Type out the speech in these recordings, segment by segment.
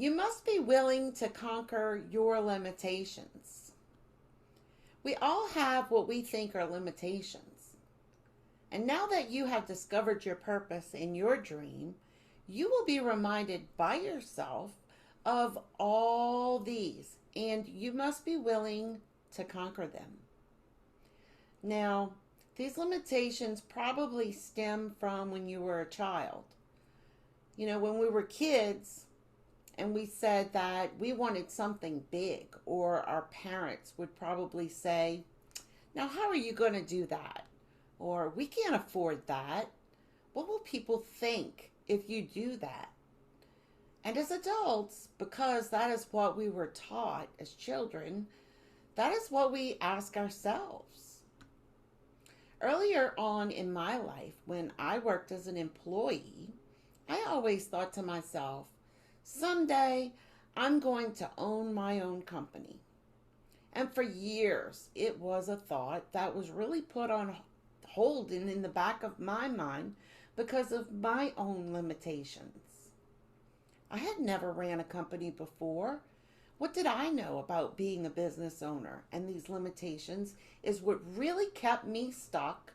You must be willing to conquer your limitations. We all have what we think are limitations. And now that you have discovered your purpose in your dream, you will be reminded by yourself of all these, and you must be willing to conquer them. Now, these limitations probably stem from when you were a child. When we were kids and we said that we wanted something big, or our parents would probably say, "Now, how are you going to do that?" Or, "We can't afford that. What will people think if you do that?" And as adults, because that is what we were taught as children, that is what we ask ourselves. Earlier on in my life, when I worked as an employee, I always thought to myself, someday I'm going to own my own company. And for years, it was a thought that was really put on hold and in the back of my mind because of my own limitations. I had never ran a company before. What did I know about being a business owner? And these limitations is what really kept me stuck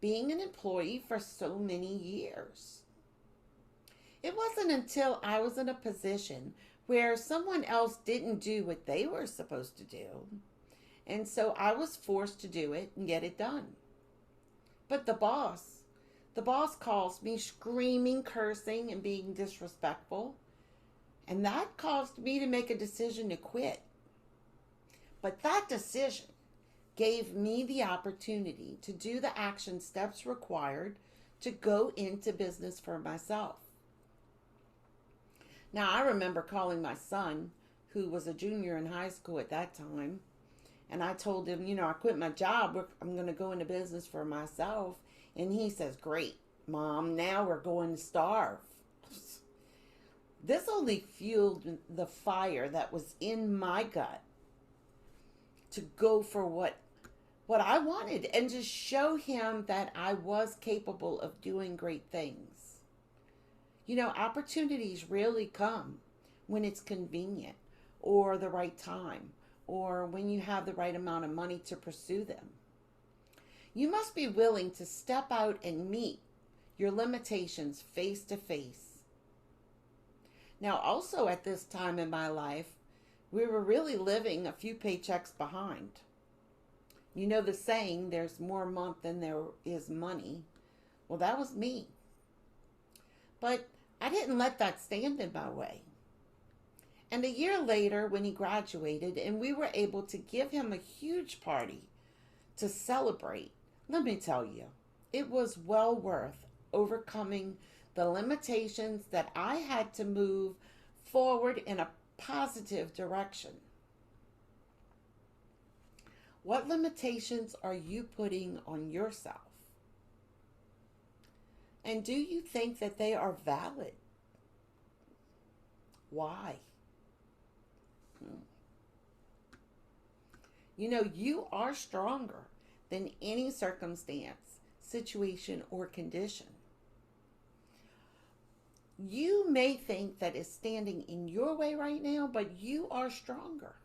being an employee for so many years. It wasn't until I was in a position where someone else didn't do what they were supposed to do, and so I was forced to do it and get it done. But the boss calls me screaming, cursing, and being disrespectful. And that caused me to make a decision to quit. But that decision gave me the opportunity to do the action steps required to go into business for myself. Now, I remember calling my son, who was a junior in high school at that time, and I told him, I quit my job. I'm going to go into business for myself. And he says, "Great, Mom, now we're going to starve." This only fueled the fire that was in my gut to go for what I wanted and to show him that I was capable of doing great things. Opportunities rarely come when it's convenient or the right time or when you have the right amount of money to pursue them. You must be willing to step out and meet your limitations face to face. Now, also at this time in my life, we were really living a few paychecks behind. You know the saying, there's more month than there is money. Well, that was me. But I didn't let that stand in my way. And a year later, when he graduated and we were able to give him a huge party to celebrate, let me tell you, it was well worth overcoming the limitations that I had to move forward in a positive direction. What limitations are you putting on yourself? And do you think that they are valid? Why? You are stronger than any circumstance, situation, or condition. You may think that it's standing in your way right now, but you are stronger.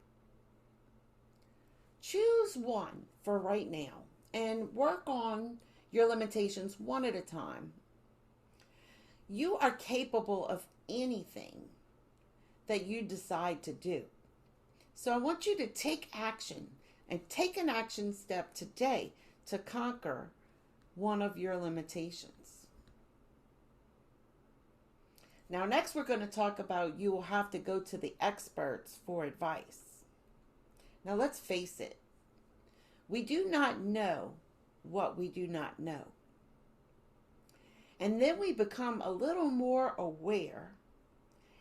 Choose one for right now and work on your limitations one at a time. You are capable of anything that you decide to do. So I want you to take action and take an action step today to conquer one of your limitations. Now, next we're going to talk about you will have to go to the experts for advice. Now, let's face it. We do not know what we do not know. And then we become a little more aware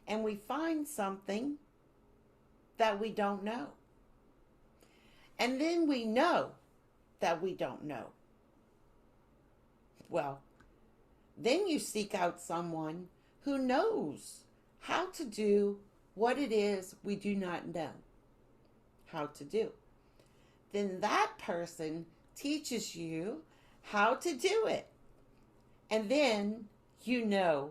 and we find something that we don't know. And then we know that we don't know. Well, then you seek out someone who knows how to do what it is we do not know how to do. Then that person teaches you how to do it. And then you know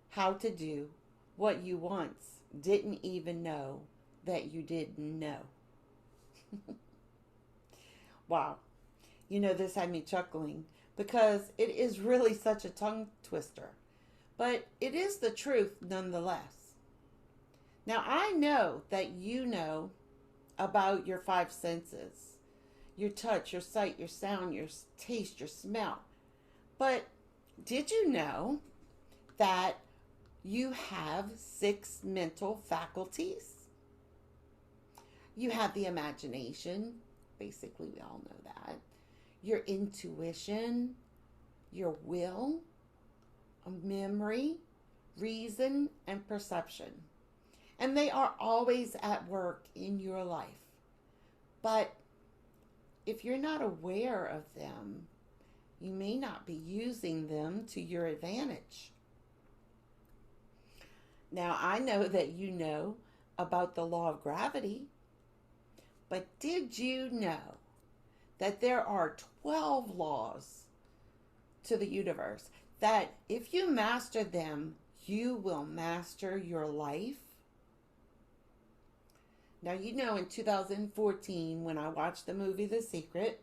how to do what you once didn't even know that you didn't know. Wow. This had me chuckling because it is really such a tongue twister. But it is the truth nonetheless. Now, I know that you know about your five senses: your touch, your sight, your sound, your taste, your smell. But did you know that you have six mental faculties? You have the imagination. Basically, we all know that. Your intuition, your will, memory, reason, and perception. And they are always at work in your life. But if you're not aware of them, you may not be using them to your advantage. Now, I know that you know about the law of gravity, but did you know that there are 12 laws to the universe that if you master them, you will master your life? Now, in 2014, when I watched the movie The Secret,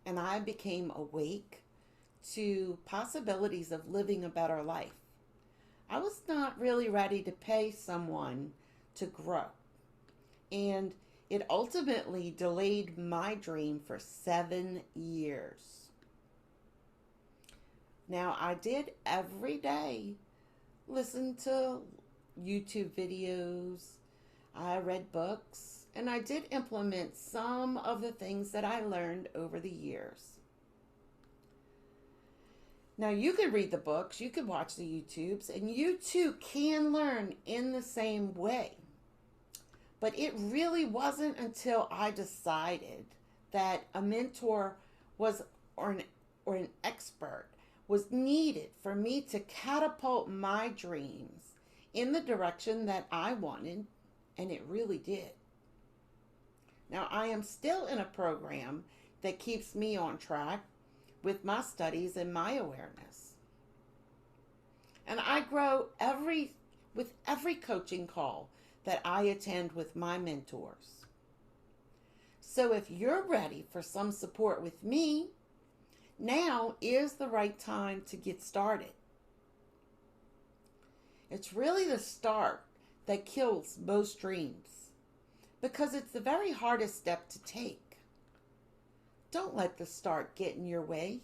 and I became awake to possibilities of living a better life, I was not really ready to pay someone to grow. And it ultimately delayed my dream for 7 years. Now, I did every day listen to YouTube videos, I read books, and I did implement some of the things that I learned over the years. Now, you could read the books, you could watch the YouTubes, and you too can learn in the same way. But it really wasn't until I decided that a mentor or an expert was needed for me to catapult my dreams in the direction that I wanted, and it really did. Now, I am still in a program that keeps me on track with my studies and my awareness. And I grow with every coaching call that I attend with my mentors. So if you're ready for some support with me, now is the right time to get started. It's really the start that kills most dreams because it's the very hardest step to take. Don't let the start get in your way.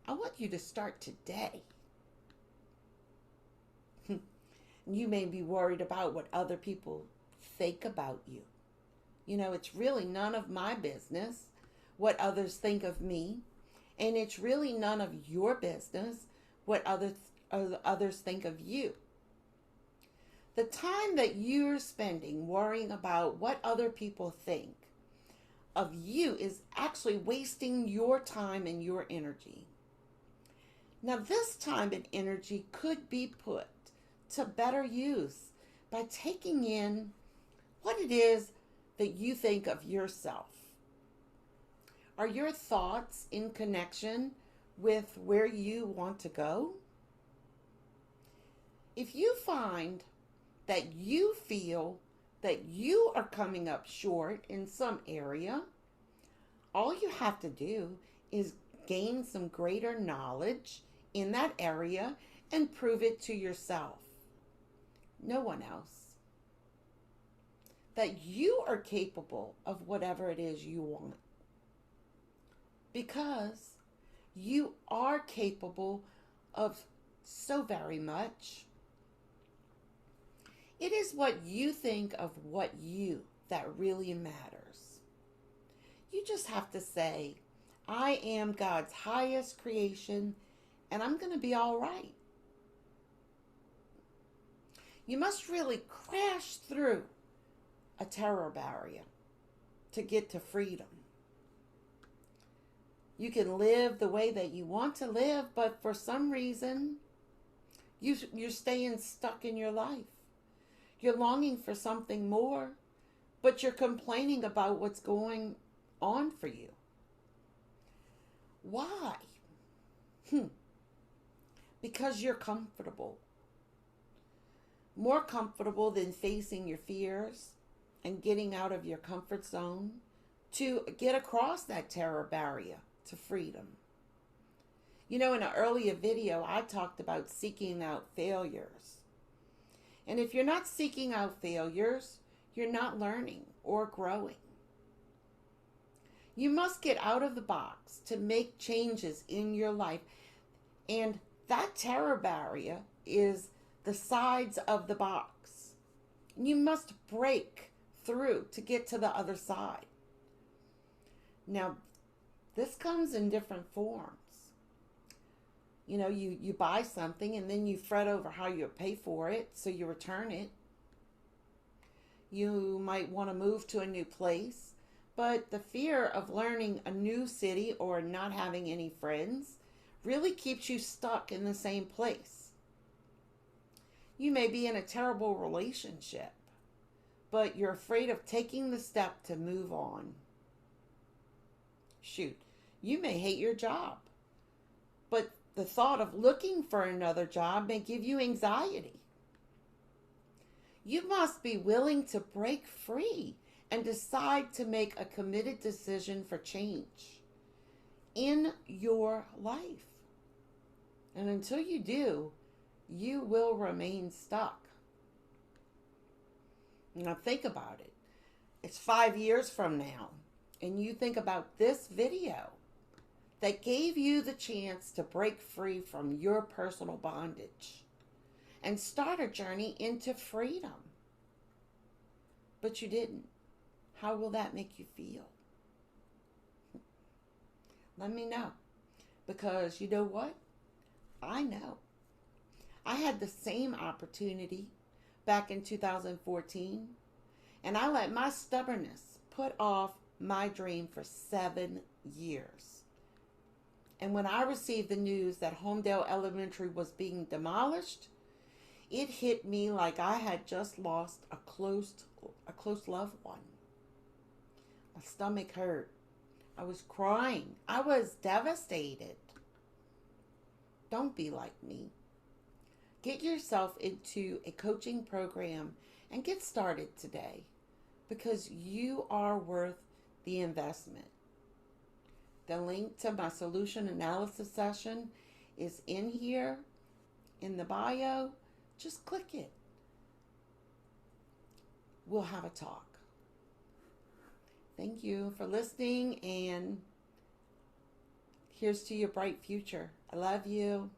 I want you to start today. You may be worried about what other people think about you. It's really none of my business what others think of me. And it's really none of your business what others think of you. The time that you're spending worrying about what other people think of you is actually wasting your time and your energy. Now, this time and energy could be put to better use by taking in what it is that you think of yourself. Are your thoughts in connection with where you want to go? If you find that you feel that you are coming up short in some area, all you have to do is gain some greater knowledge in that area and prove it to yourself. No one else. That you are capable of whatever it is you want. Because you are capable of so very much. It is what you think of what you that really matters. You just have to say, I am God's highest creation, and I'm going to be all right. You must really crash through a terror barrier to get to freedom. You can live the way that you want to live, but for some reason, you're staying stuck in your life. You're longing for something more, but you're complaining about what's going on for you. Why? Because you're comfortable. more comfortable than facing your fears and getting out of your comfort zone to get across that terror barrier to freedom. You know, in an earlier video, I talked about seeking out failures. And if you're not seeking out failures, you're not learning or growing. You must get out of the box to make changes in your life. And that terror barrier is the sides of the box. You must break through to get to the other side. Now, this comes in different forms. You know, you buy something and then you fret over how you pay for it, so you return it. You might want to move to a new place, but the fear of learning a new city or not having any friends really keeps you stuck in the same place. You may be in a terrible relationship, but you're afraid of taking the step to move on. Shoot, you may hate your job, but the thought of looking for another job may give you anxiety. You must be willing to break free and decide to make a committed decision for change in your life. And until you do, you will remain stuck. Now think about it. It's 5 years from now, and you think about this video that gave you the chance to break free from your personal bondage and start a journey into freedom. But you didn't. How will that make you feel? Let me know. Because you know what? I know. I had the same opportunity back in 2014, and I let my stubbornness put off my dream for 7 years. And when I received the news that Homedale Elementary was being demolished, it hit me like I had just lost a close loved one. My stomach hurt. I was crying. I was devastated. Don't be like me. Get yourself into a coaching program and get started today, because you are worth the investment. The link to my solution analysis session is in here in the bio. Just click it. We'll have a talk. Thank you for listening, and here's to your bright future. I love you.